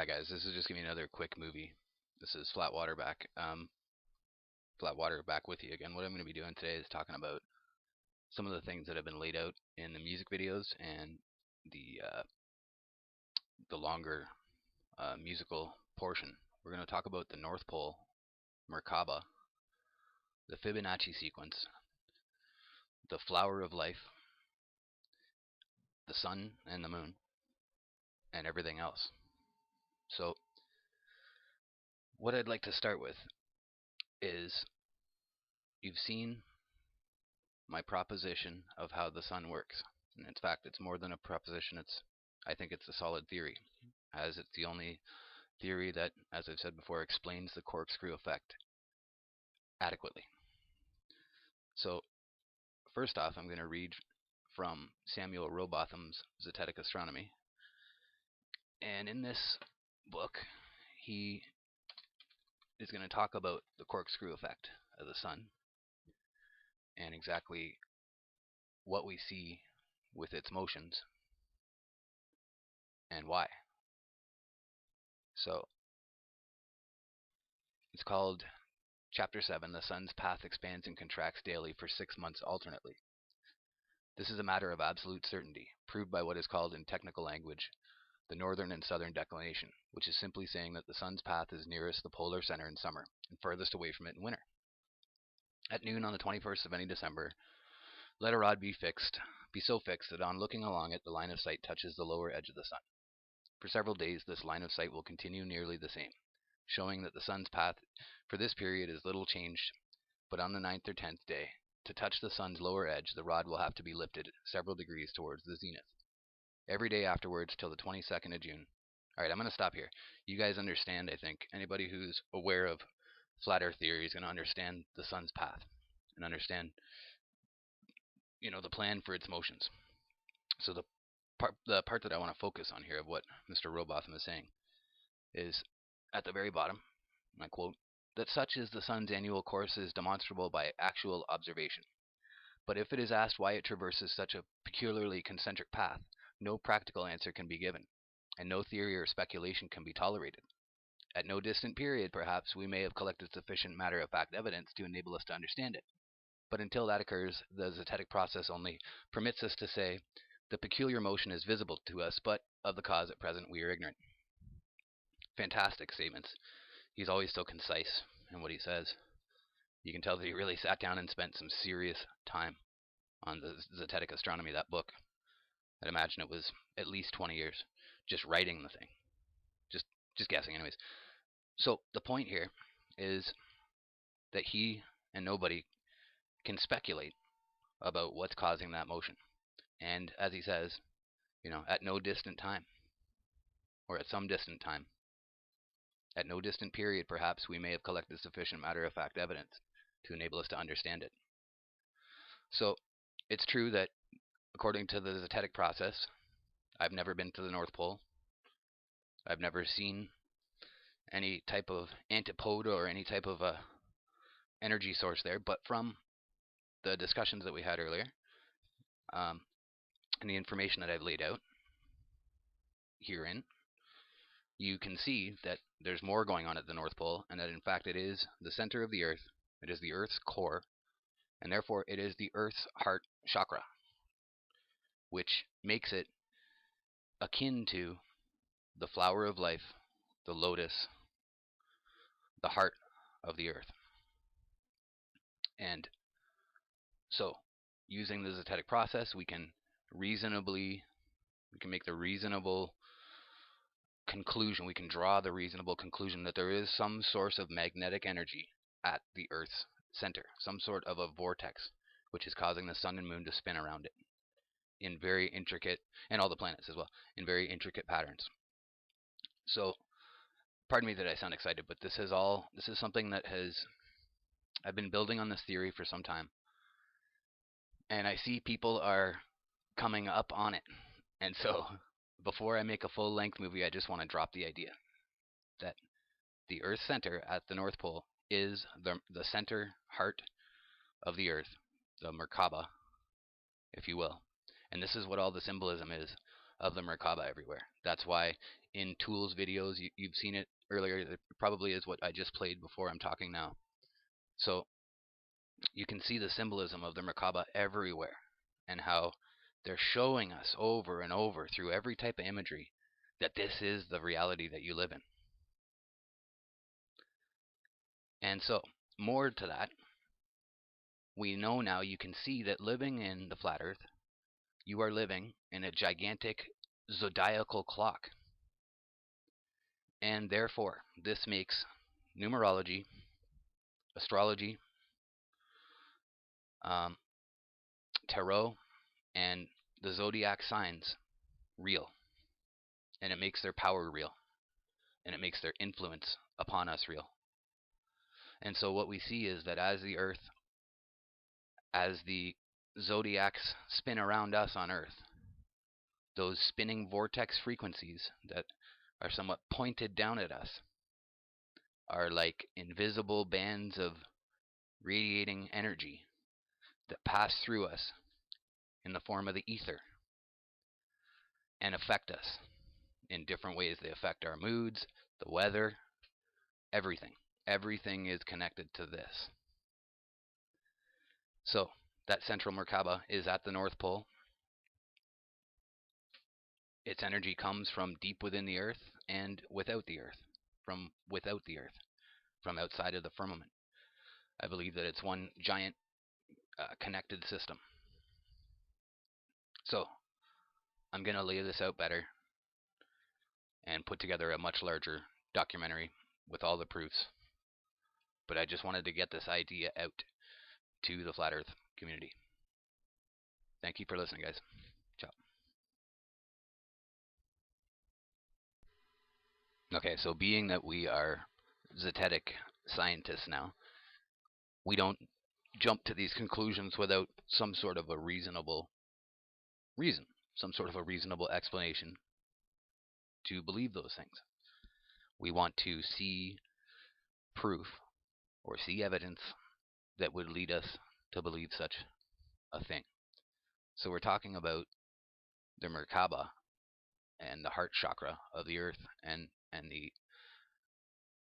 Hi guys, this is just gonna be another quick movie. This is Flatwater back. Flatwater back with you again. What I'm gonna be doing today is talking about some of the things that have been laid out in the music videos and the longer musical portion. We're gonna talk about the North Pole, Merkaba, the Fibonacci sequence, the flower of life, the sun and the moon, and everything else. So, what I'd like to start with is you've seen my proposition of how the sun works. And in fact, it's more than a proposition. I think it's a solid theory, as it's the only theory that, as I've said before, explains the corkscrew effect adequately. So first off, I'm going to read from Samuel Rowbotham's Zetetic Astronomy. And in this book, he is going to talk about the corkscrew effect of the sun and exactly what we see with its motions and why. So it's called Chapter 7, The Sun's Path Expands and Contracts Daily for 6 months alternately. This is a matter of absolute certainty, proved by what is called in technical language the northern and southern declination, which is simply saying that the sun's path is nearest the polar center in summer and furthest away from it in winter. At noon on the 21st of any December, let a rod be so fixed that on looking along it the line of sight touches the lower edge of the sun. For several days this line of sight will continue nearly the same, showing that the sun's path for this period is little changed, but on the 9th or 10th day, to touch the sun's lower edge, the rod will have to be lifted several degrees towards the zenith. Every day afterwards till the 22nd of June. Alright, I'm going to stop here. You guys understand, I think. Anybody who's aware of flat earth theory is going to understand the sun's path and understand, the plan for its motions. So the part that I want to focus on here of what Mr. Rowbotham is saying is at the very bottom, and I quote, that such is the sun's annual course is demonstrable by actual observation. But if it is asked why it traverses such a peculiarly concentric path, no practical answer can be given, and no theory or speculation can be tolerated. At no distant period, perhaps, we may have collected sufficient matter-of-fact evidence to enable us to understand it. But until that occurs, the zetetic process only permits us to say, the peculiar motion is visible to us, but of the cause at present we are ignorant. Fantastic statements. He's always so concise in what he says. You can tell that he really sat down and spent some serious time on the Zetetic Astronomy, that book. I'd imagine it was at least 20 years just writing the thing. Just guessing anyways. So the point here is that he and nobody can speculate about what's causing that motion. And as he says, at no distant time, or at some distant time, at no distant period perhaps we may have collected sufficient matter-of-fact evidence to enable us to understand it. So it's true that according to the zetetic process, I've never been to the North Pole. I've never seen any type of antipode or any type of energy source there, but from the discussions that we had earlier and the information that I've laid out herein, you can see that there's more going on at the North Pole, and that in fact it is the center of the Earth, it is the Earth's core, and therefore it is the Earth's heart chakra, which makes it akin to the flower of life, the lotus, the heart of the Earth. And so, using the zetetic process, we can make the reasonable conclusion, we can draw the reasonable conclusion that there is some source of magnetic energy at the Earth's center, some sort of a vortex, which is causing the sun and moon to spin around it in very intricate, and all the planets as well, in very intricate patterns. So, pardon me that I sound excited, but this is something that I've been building on this theory for some time, and I see people are coming up on it. And so, before I make a full-length movie, I just want to drop the idea that the Earth's center at the North Pole is the center heart of the Earth, the Merkaba, if you will. And this is what all the symbolism is of the Merkaba everywhere. That's why in tools videos, you've seen it earlier. It probably is what I just played before I'm talking now. So you can see the symbolism of the Merkaba everywhere, and how they're showing us over and over through every type of imagery that this is the reality that you live in. And so, more to that, we know now, you can see that living in the flat earth, you are living in a gigantic zodiacal clock. And therefore, this makes numerology, astrology, tarot, and the zodiac signs real. And it makes their power real. And it makes their influence upon us real. And so what we see is that as the zodiacs spin around us on Earth, those spinning vortex frequencies that are somewhat pointed down at us are like invisible bands of radiating energy that pass through us in the form of the ether and affect us in different ways. They affect our moods, the weather, everything. Everything is connected to this. So that central Merkaba is at the North Pole. Its energy comes from deep within the earth and without the earth, from without the earth, from outside of the firmament. I believe that it's one giant connected system. So I'm going to lay this out better and put together a much larger documentary with all the proofs. But I just wanted to get this idea out to the Flat Earth community. Thank you for listening, guys. Ciao. Okay, so being that we are zetetic scientists now, we don't jump to these conclusions without some sort of a reasonable reason, some sort of a reasonable explanation to believe those things. We want to see proof or see evidence that would lead us to believe such a thing. So we're talking about the Merkaba and the heart chakra of the earth, and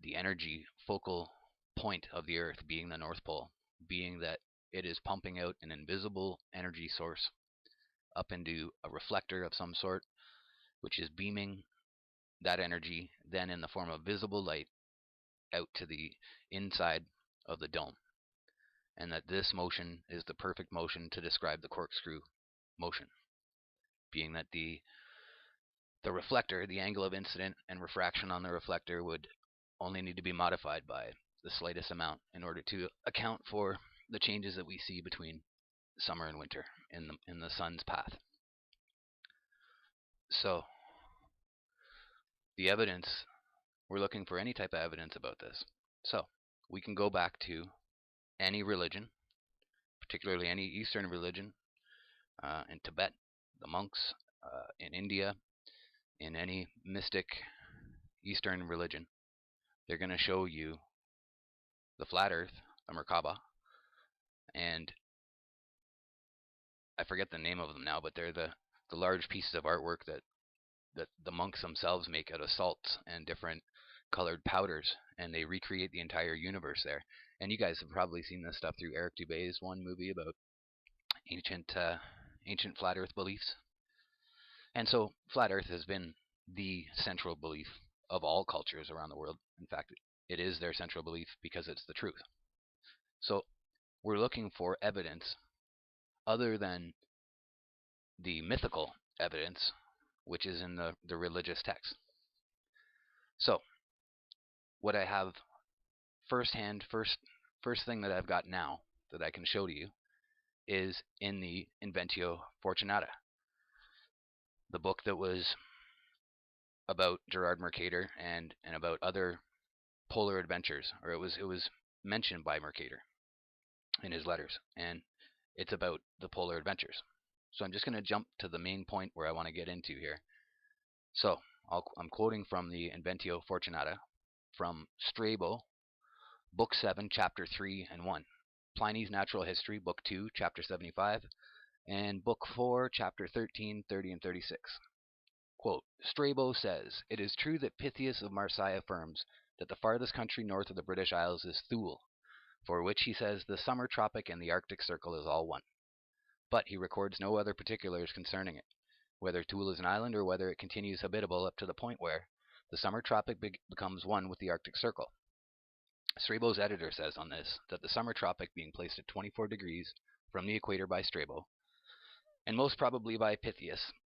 the energy focal point of the earth being the North Pole, being that it is pumping out an invisible energy source up into a reflector of some sort, which is beaming that energy then in the form of visible light out to the inside of the dome. And that this motion is the perfect motion to describe the corkscrew motion, being that the reflector, the angle of incident and refraction on the reflector would only need to be modified by the slightest amount in order to account for the changes that we see between summer and winter in the sun's path. So the evidence, we're looking for any type of evidence about this. So we can go back to any religion, particularly any Eastern religion, in Tibet, the monks, in India, in any mystic Eastern religion. They're going to show you the flat earth, the Merkaba, and I forget the name of them now, but they're the large pieces of artwork that the monks themselves make out of salts and different colored powders, and they recreate the entire universe there. And you guys have probably seen this stuff through Eric Dubé's one movie about ancient flat earth beliefs. And so flat earth has been the central belief of all cultures around the world. In fact, it is their central belief because it's the truth. So we're looking for evidence other than the mythical evidence, which is in the religious text. So what I have first thing that I've got now that I can show to you is in the Inventio Fortunata, the book that was about Gerard Mercator and about other polar adventures, or it was mentioned by Mercator in his letters, and it's about the polar adventures. So I'm just going to jump to the main point where I want to get into here. So I'm quoting from the Inventio Fortunata from Strabo, Book 7, Chapter 3 and 1, Pliny's Natural History, Book 2, Chapter 75, and Book 4, Chapter 13, 30, and 36. Quote, Strabo says, "It is true that Pythias of Marseille affirms that the farthest country north of the British Isles is Thule, for which he says the summer tropic and the Arctic Circle is all one. But he records no other particulars concerning it, whether Thule is an island or whether it continues habitable up to the point where the summer tropic becomes one with the Arctic Circle. Strabo's editor says on this that the summer tropic being placed at 24 degrees from the equator by Strabo, and most probably by Pythias,